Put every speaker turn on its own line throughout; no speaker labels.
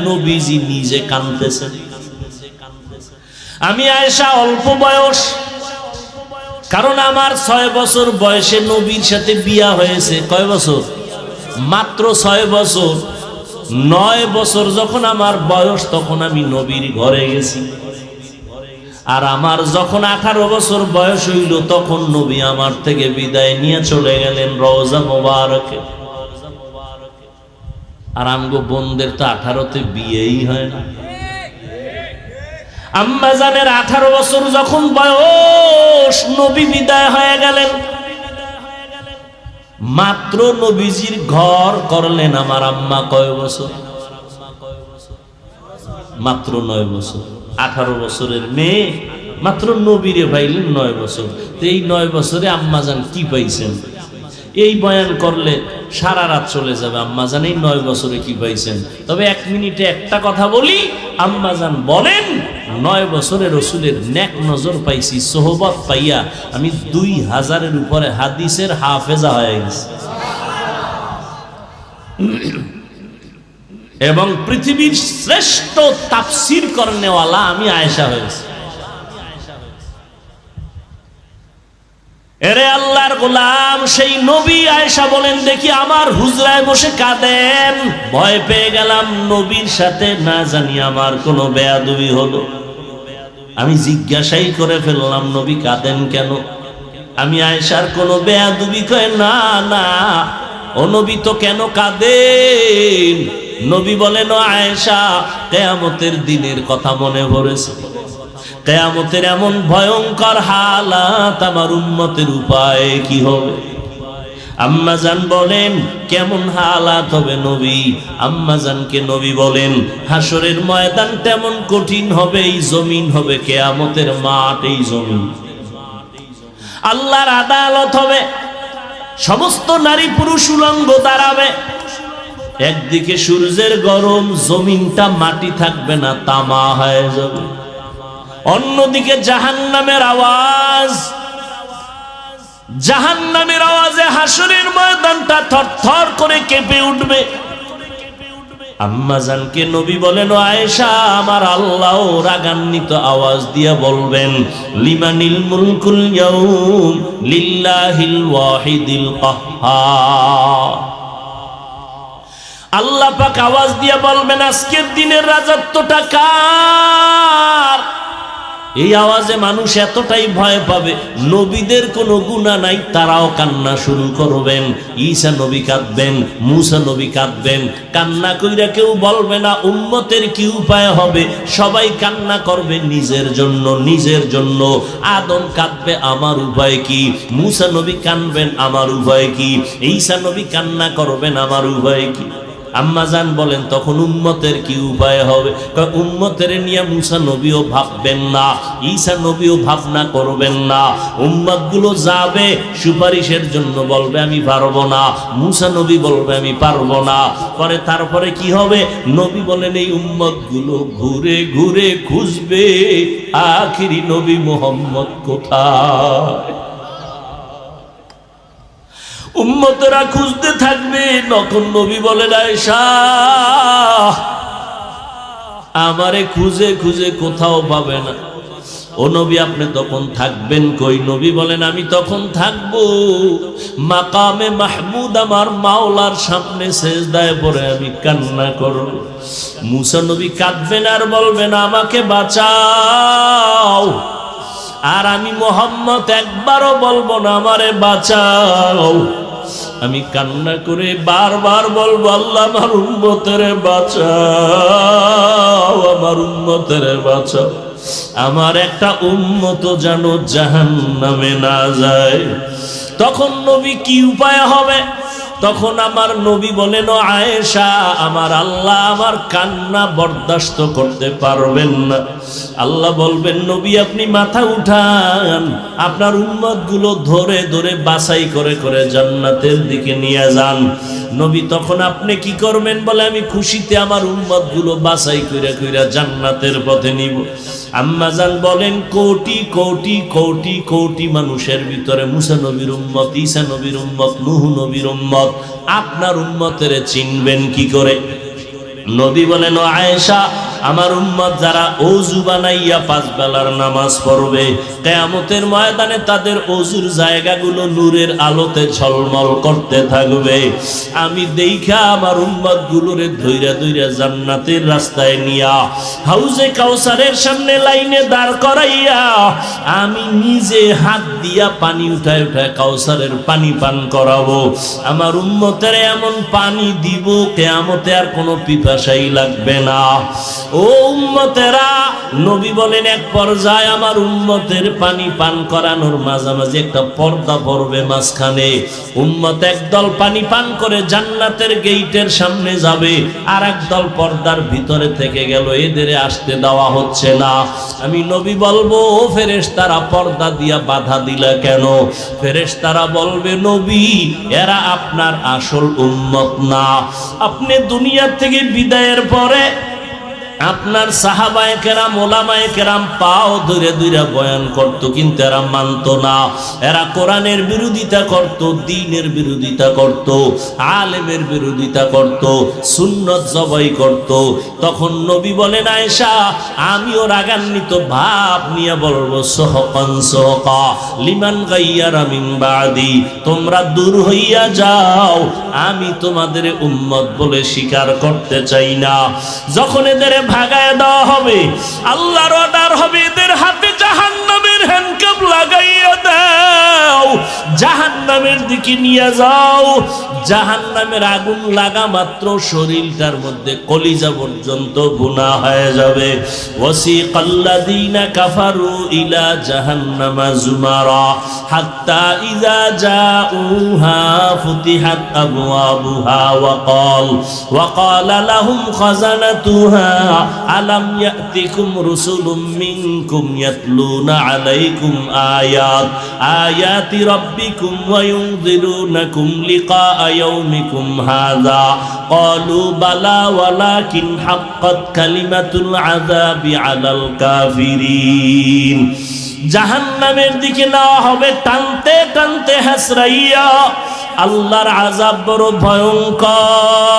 নবীজি নিজে কাঁদতেছেন। আমি আয়েশা অল্প বয়স, কারণ আমার 6 বছর বয়সে নবীর সাথে বিয়া হয়েছে। কয় বছর? মাত্র 6 বছর। 9 বছর যখন আমার বয়স তখন আমি নবীর ঘরে গেছি। আর আমার যখন 18 বছর বয়স হইল তখন নবী আমার থেকে বিদায় নিয়ে চলে গেলেন রওজা মোবারকে। আর আমগো বোনদের তো 18তে বিয়েই হয় না। আম্মা জানের 18 বছর যখন বয়স নবী বিদায় হয়ে গেলেন, মাত্র নবীজির ঘর করলেন আমার আম্মা কয় বছর? মাত্র 9 বছর। 18 বছরের মেয়ে মাত্র নবীরে পাইলেন 9 বছর। তো এই 9 বছরে আম্মা জান কি পাইছেন? এই বয়ান করলে সারা রাত চলে যাবে। আম্মা জান এই 9 বছরে কি পাইছেন? তবে 1 মিনিটে একটা কথা বলি। আম্মা জান বলেন 9 বছরে রসুলের নেক নজর পাইছি, সোহবত পাইয়া আমি 2000-এর উপরে হাদিসের হাফেজা হয়ে গেছি এবং পৃথিবীর শ্রেষ্ঠ তাফসীর করনেওয়ালা আমি আয়েশা হয়েছি। এরে আল্লাহর গোলাম, সেই নবী আয়েশা বলেন দেখি আমার হুজরায় বসে কাঁদেন। ভয় পেয়ে গেলাম নবীর সাথে না জানি আমার কোনো বেয়াদবি হলো। আমি জিজ্ঞাসাই করে ফেললাম নবী কাঁদেন কেন? আমি আয়েশার কোনো বেয়াদবি কয় না না, ও নবী তো কেন কাঁদেন? নবী বলেন ও আয়েশা, কিয়ামতের দিনের কথা মনে পড়েছে। কিয়ামতের এমন ভয়ঙ্কর হালাত আমার উম্মতের উপায় কি হবে? আম্মা জান বলেন কেমন হালাত হবে নবী? আম্মা জানকে নবী বলেন হাসরের ময়দান তেমন কঠিন হবে, এই জমিন হবে কিয়ামতের মাঠ। এই জমিন আল্লাহর আদালত হবে, সমস্ত নারী পুরুষ উলঙ্গ দাঁড়াবে। একদিকে সূর্যের গরম, জমিনটা মাটি থাকবে না, তামা হয়ে যাবে। অন্যদিকে জাহান্নামের আওয়াজ, জাহান্নামের আওয়াজে হাসরের ময়দানটা থরথর করে কেঁপে উঠবে। আম্মা জানকে নবী বলেন ও আয়েশা, আমার আল্লাহ রাগান্বিত আওয়াজ দিয়ে বলবেন লিমানিল মুলকুল ইয়াউম লিল্লাহিল ওয়াহিদিল কাহ্হার। আল্লাহ পাক আওয়াজ দিয়ে বলবেন আজকের দিনের রাজত্বটা কার? এই আওয়াজে মানুষ এতটাই ভয় পাবে, নবীদের কোনো গুনাহ নাই তারাও কান্না শুরু করবেন। ঈসা নবী কাঁদবেন, মুসা নবী কাঁদবেন। কান্না কইরা কেউ বলবে না উম্মতের কি উপায় হবে, সবাই কান্না করবে নিজের জন্য, নিজের জন্য। আদম কাঁদবে আমার উপায় কি, মুসা নবী কাঁদবেন আমার উপায় কি, ঈসা নবী কান্না করবেন আমার উপায় কি। আম্মা জান বলেন তখন উম্মতের কি উপায় হবে? উম্মতের নিয়ে মুসা নবীও ভাববেন না, ঈসা নবীও ভাবনা করবেন না। উম্মত গুলো যাবে সুপারিশের জন্য, বলবে আমি পারবো না। মুসা নবী বলবে আমি পারবো না। পরে তারপরে কি হবে? নবী বলেন এই উম্মত গুলো ঘুরে ঘুরে খুঁজবে আখিরি নবী মুহাম্মদ কোথায়। উম্মতেরা খুঁজতে থাকবে। তখন নবী বলেন আয়েশা আমারে খুঁজে খুঁজে কোথাও পাবে না। ও নবী আপনি তখন থাকবেন কই? নবী বলেন আমি তখন থাকবো মাকামে মাহমুদ, আমার মাওলার সামনে সেজদায় পড়ে আমি কান্না করব। মুসা নবী কাঁদবেন আর বলবেন আমাকে বাঁচাও। আর আমি মুহাম্মদ একবারও বলবো না আমারে বাঁচাও। আমি কান্না করে বারবার বলবো আল্লাহ আমার উম্মতের বাঁচাও, আমার উম্মতের বাঁচাও। আমার একটা উম্মত যেন জাহান্নামে না যায়। তখন নবী কি উপায় হবে? তখন আমার নবী বলেন ও আয়েশা আমার আল্লাহ আমার কান্না বরদাস্ত করতে পারবেন না। আল্লাহ বলবেন নবী আপনি মাথা উঠান, আপনার উম্মত গুলো ধরে ধরে বাছাই করে করে জান্নাতের দিকে নিয়ে যান। নবী তখন আপনি কি করবেন? বলে আমি খুশিতে আমার উম্মত গুলো বাছাই কইরা কইরা জান্নাতের পথে নিব। আম্মা জান বলেন কোটি কোটি কোটি কোটি মানুষের ভিতরে মুসা নবীর উম্মত, ঈসা নবীর উম্মত, নূহ নবীর উম্মত, আপনার উম্মতের চিনবেন কি করে? নবী বলেন, ও আয়েশা, আমার উম্মত যারা ওযু বানাইয়া 5 বেলার নামাজ পড়বে, কিয়ামতের ময়দানে তাদের ওযুর জায়গাগুলো নূরের আলোতে ঝলমল করতে থাকবে। আমি দেইখা আমার উম্মত গুলোরে ধইরা ধইরা জান্নাতের রাস্তায় নিয়া হাউজে কাউসারের সামনে লাইনে দাঁড় করাইয়া আমি নিজে হাত দিয়া পানি উঠায় উঠায় কাউসারের পানি পান করাবো। আমার উম্মতের এমন পানি দিব, কিয়ামতে আর কোনো পিপাসাই লাগবে না। ও উম্মতেরা, নবী বলেন এক পর্যায়ে আমার উম্মতের পানি পান করানোর মাঝামাঝি একটা পর্দা পড়বে মাঝখানে। উম্মত একদল পানি পান করে জান্নাতের গেইটের সামনে যাবে, আর একদল পর্দার ভিতরে থেকে গেল, এদের আসতে দেওয়া হচ্ছে না। আমি নবী বলবো, ও ফেরেশতারা পর্দা দিয়া বাধা দিলা কেন? ফেরেশতারা বলবে, নবী, এরা আপনার আসল উম্মত না। আপনি দুনিয়া থেকে বিদায়ের পরে আপনার সাহাবায়ে কেরাম, ওলামায়ে কেরাম পাও ধরে ধরে বয়ান করত, কিন্তু এরা মানত না। এরা কোরআনের বিরোধিতা করত, দ্বীনের বিরোধিতা করত, আলেমের বিরোধিতা করত, সুন্নত জবাই করত। তখন নবী বলেন, আয়েশা, আমিও রাগান্বিত ভাব নিয়ে বলবো, সহকান সহকা লিমান গাইয়ারা মিন বাদি, তোমরা দূর হইয়া যাও, আমি তোমাদের উম্মত বলে স্বীকার করতে চাই না। যখন এদের ভাগায় দেওয়া হবে, আল্লাহর অর্ডার হবে, এদের হাতে জাহান্নামের হ্যান্ডকাপ লাগাইয়া দাও, জাহান্নামের দিকে নিয়ে যাও। জাহান্নামের আগুন লাগা মাত্র শরীরটার মধ্যে কলিজা পর্যন্ত ভুনা হয়ে যাবে। ওয়াসিকাল্লাযীনা কাফারু ইলা জাহান্নামা যুমারা হাত্তা ইযা জাউহা ফুতিহাত আবওয়াবুহা ওয়া ক্বালা লাহুম খাযানাতুহা আলাম ইয়াতিকুম রুসুলুম মিনকুম ইয়াতলুনা আলাইকুম আয়াতি রাব্বিকুম ওয়া ইউনযিরুনাকুম লিকা ইয়াউমিকুম হাযা ক্বালু বালা ওয়ালাকিন হাক্কাত কালিমাতুল আযাবি আলাল কাফিরিন। জাহান্নামের দিকে নেওয়া হবে টানতে টানতে হাসরাইয়া। আল্লাহর আযাব বড় ভয়ঙ্কর।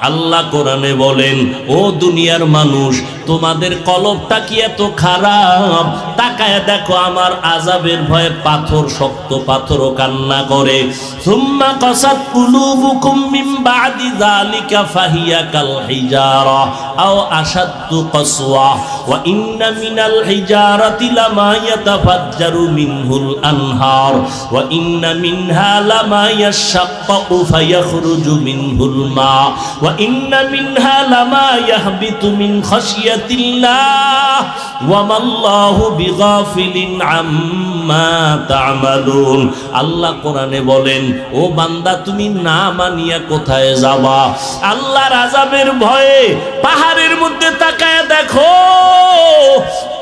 আল্লাহ কোরআনে বলেন, ও দুনিয়ার মানুষ, তোমাদের কলবটা কি এত খারাপ? তাকায় দেখো, আমার আযাবের ভয়ে পাথর, শক্ত পাথরও কান্না করে। সুম্মা কাসাত কুলুবুকুম মিন বাদি যালিকা ফাহিয়া কাল হিজারা আও আশাদ্দু কসওয়া ওয়া ইন্না মিনাল হিজারাতি লামা ইয়াতাফাজ্জারু মিনহুল আনহার ওয়া ইন্না মিনহা লামা ইয়াশাক্কাকু ফায়াখরুজু মিনহুল মা ওয়া ইন্না মিনহা লামা ইয়াহবিতু মিন খাশিয়াতিল্লাহ ওয়া মাল্লাহু বিগাফিলিন আম্মা তা'মালুন। আল্লাহ কোরআনে বলেন, ও বান্দা, তুমি না মানিয়া কোথায় যাবা? আল্লাহর আযাবের ভয়ে পাহাড়ের মধ্যে তাকায় দেখো,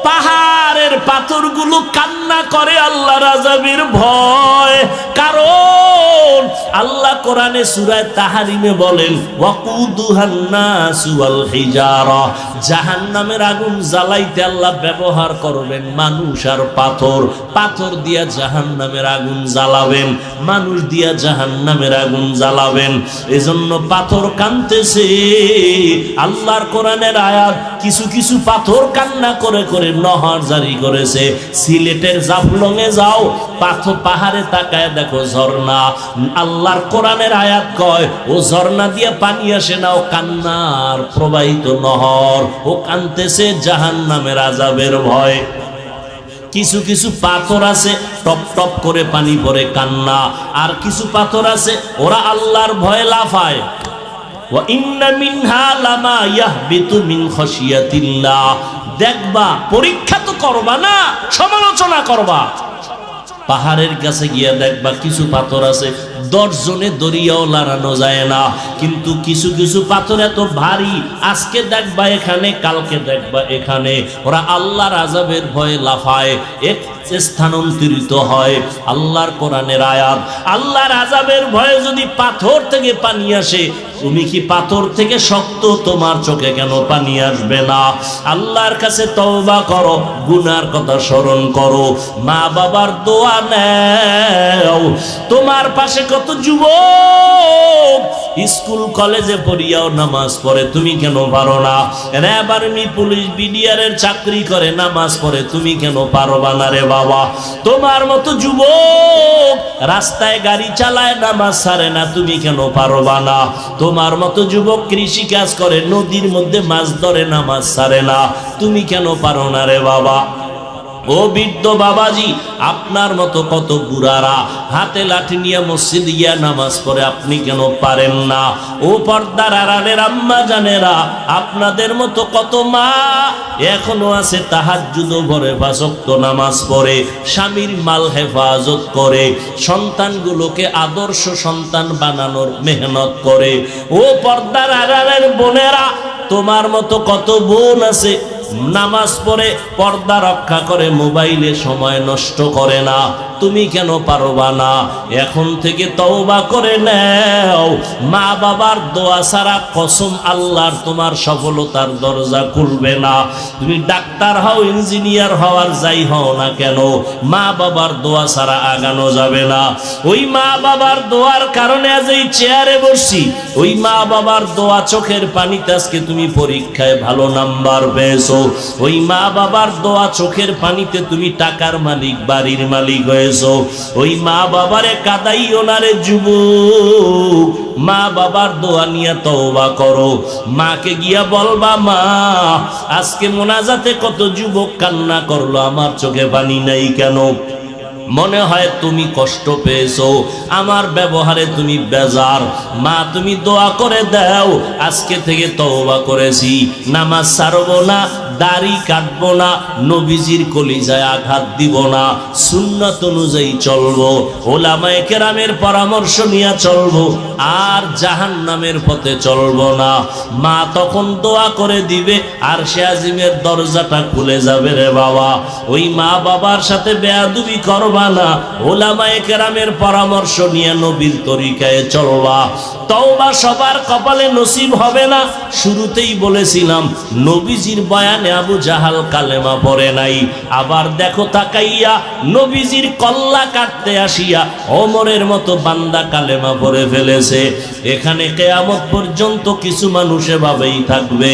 পাহাড়ের পাথরগুলো কান্না করে আল্লাহর আযাবের ভয়। কারণ আল্লাহ কোরআনে সূরা তাহরিমে বলেন, ওয়াকুদুহান নাসু ওয়াল হিজারা, জাহান্নামের আগুন জ্বালাইতে আল্লাহ ব্যবহার করবেন মানুষ আর পাথর। পাথর দিয়া জাহান্নামের আগুন জ্বালাবেন, মানুষ দিয়া জাহান্নামের আগুন জ্বালাবেন। এজন্য পাথর কাঁদতেছে। আল্লাহর কোরআনের আয়াত, কিছু কিছু পাথর কান্না করে করে নহর জারি করেছে। সিলেটের জাফলংয়ে যাও, পাথর পাহাড়ে তাকায় দেখো ঝর্ণা। আল্লাহর কোরআনের আয়াত কয়, ও ঝর্ণা দিয়ে পানি আসে না, ও কান্নার প্রবাহিত নহর। ও কাঁদতেছে জাহান্নামের আযাবের ভয়। কিছু কিছু পাথর আছে টপ টপ করে পানি পড়ে কান্না, আর কিছু পাথর আছে ওরা আল্লাহর ভয়ে লাফায়। ওয়া ইন্না মিনহা লামা ইয়াহবিতু মিন খাশিয়াতিল্লাহ। দেখবা, পরীক্ষা তো করবা না, সমালোচনা করবা। পাহাড়ের কাছে গিয়া দেখবা কিছু পাথর আছে 10 জনে দরিয়াও লড়ানো যায় না, কিন্তু কিছু কিছু পাথর এত ভারী, আজকে দেখবা এখানে, কালকে দেখবা এখানে। ওরা আল্লাহর আযাবের ভয়ে লাফায়, এক স্থানান্তরিত হয়। আল্লাহর কোরআনের আয়াত, আল্লাহর আযাবের ভয়ে যদি পাথর থেকে পানি আসে, তুমি কি পাথর থেকে শক্ত, তোমার চোখে কেন পানি আসবে না? আল্লাহর কাছে তওবা করো, গুনার কথা স্মরণ করো, মা বাবার দোয়া নেও। তোমার পাশে কত যুবক স্কুল কলেজে পড়িয়াও নামাজ পড়ে, তুমি কেন পারো না? র্যাব আর্মি পুলিশ বিডিআরের চাকরি করে, নামাজ পড়ে, তুমি কেন পারবা না রে বাবা? তোমার মতো যুবক রাস্তায় গাড়ি চালায়, নামাজ ছাড়ে না, তুমি কেন পারবা না? তোমার মতো যুবক কৃষি কাজ করে, নদীর মধ্যে মাছ ধরে, নামাজ ছাড়ে না, তুমি কেন পারো না রে বাবা? ও বৃদ্ধ বাবাজি, আপনার মতো কত বুড়ারা হাতে লাঠি নিয়ে মসজিদ গিয়া নামাজ পড়ে, আপনি কেন পারেন না? ও পর্দার আড়ালের আম্মা জানেরা, আপনাদের মতো কত মা এখনো আছে তাহাজ্জুদ ভরে 5 ওয়াক্ত নামাজ পড়ে, স্বামীর মাল হেফাজত করে, সন্তানগুলোকে আদর্শ সন্তান বানানোর মেহনত করে। ও পর্দার আড়ালের বোনেরা, তোমার মতো কত বোন আছে নামাজ পড়ে, পর্দা রক্ষা করে, মোবাইলে সময় নষ্ট করে না, তুমি কেন পারবা না? এখন থেকে তওবা করে নাও। মা বাবার দোয়া ছাড়া কসম আল্লাহর তোমার সফলতার দরজা খুলবে না। তুমি ডাক্তার হও, ইঞ্জিনিয়ার হও, আর যাই হও না কেন, মা বাবার দোয়া ছাড়া আগানো যাবে না। ওই মা বাবার দোয়ার কারণে আজ এই চেয়ারে বসছি, ওই মা বাবার দোয়া, চোখের পানিতে আজকে তুমি পরীক্ষায় ভালো নাম্বার পেয়েছো, ওই মা বাবার দোয়া, চোখের পানিতে তুমি টাকার মালিক, বাড়ির মালিক হয়েছো। ওই মা বাবারে কাদাইও না রে যুবক, মা বাবার দোয়া নিয়ে তওবা করো। মাকে গিয়া বলবা, মা আজকে মোনাজাতে কত যুবক কান্না করলো, আমার চোখে পানি নাই কেন? মনে হয় তুমি কষ্ট পেয়েছো, আমার ব্যবহারে তুমি বেজার। মা তুমি দোয়া করে দাও, আজকে থেকে তওবা করেছি, নামাজ ছাড়বো না, দাড়ি কাটবো না, নবীজির কলিজায় আঘাত দিব না, সুন্নাত অনুযায়ী চলবো, ওলামায়ে কেরামের পরামর্শ নিয়ে চলবো, আর জাহান্নামের পথে চলবো না। মা তখন দোয়া করে দিবে, আর সে আজিমের দরজাটা খুলে যাবে রে বাবা। ওই মা বাবার সাথে বেয়াদবি করবা না, ওলামায়ে কেরামের পরামর্শ নিয়ে নবীর তরিকায় চলবা। তওবা সবার কপালে নসিব হবে না। শুরুতেই বলেছিলাম, নবীজির বয়ানে আবু জাহাল কালেমা পড়ে নাই, আবার দেখো তাকাইয়া নবীজির কল্লা কাটতে আসিয়া ওমরের মতো বান্দা কালেমা পড়ে ফেলেছে। এখানে কিয়ামত পর্যন্ত কিছু মানুষ এভাবেই থাকবে,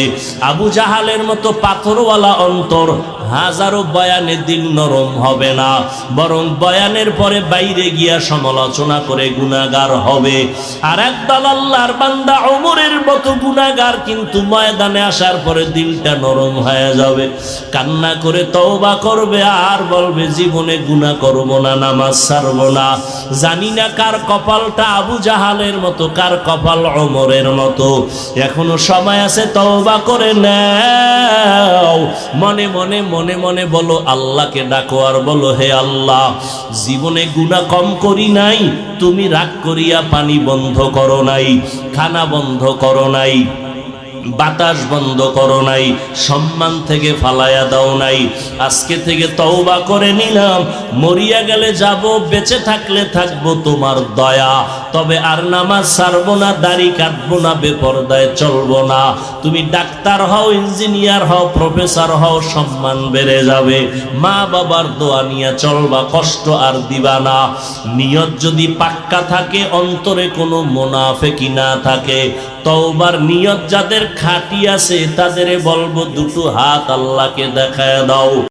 আবু জাহালের মতো পাথরওয়ালা অন্তর, হাজারো বয়ানে দিল নরম হবে না, বরং বয়ানের পরে বাইরে গিয়া সমালোচনা করে গুনাহগার হবে। আর একদল আল্লাহর বান্দা ওমরের মতো গুনাহগার, কিন্তু ময়দানে আসার পরে দিলটা নরম হয়ে যাবে, কান্না করে তওবা করবে, আর বলবে জীবনে গুনাহ করব না, নামাজ ছাড়ব না। জানি না কার কপালটা আবু জাহালের মতো, কার কপাল ওমরের মতো। এখনো সময় আছে, তওবা করে নাও। মনে মনে মনে মনে বলো, আল্লাহকে ডাকো, আর বলো, হে আল্লাহ, জীবনে গুনাহ কম করি নাই, তুমি রাগ করিয়া পানি বন্ধ করো নাই, খানা বন্ধ করো নাই, বাতাস বন্ধ করো নাই, সম্মান থেকে ফালায়া দাও নাই। আজকে থেকে তওবা করে নিলাম, মরিয়া গেলে যাব, বেঁচে থাকলে থাকবো তোমার দয়া, তবে আর নামাজ ছাড়বো না, দাড়ি কাটবো না, বেপরদায় চলবো না। তুমি ডাক্তার হও, ইঞ্জিনিয়ার হও, প্রফেসর হও, সম্মান বেড়ে যাবে। মা বাবার দোয়া নিয়ে চলবা, কষ্ট আর দিবা না। নিয়ত যদি পাক্কা থাকে, অন্তরে কোনো মুনাফিকি না থাকে, তওবার নিয়ত যাদের খাঁটি আছে, তাদের বলবো দুটো হাত আল্লাহকে দেখায় দাও।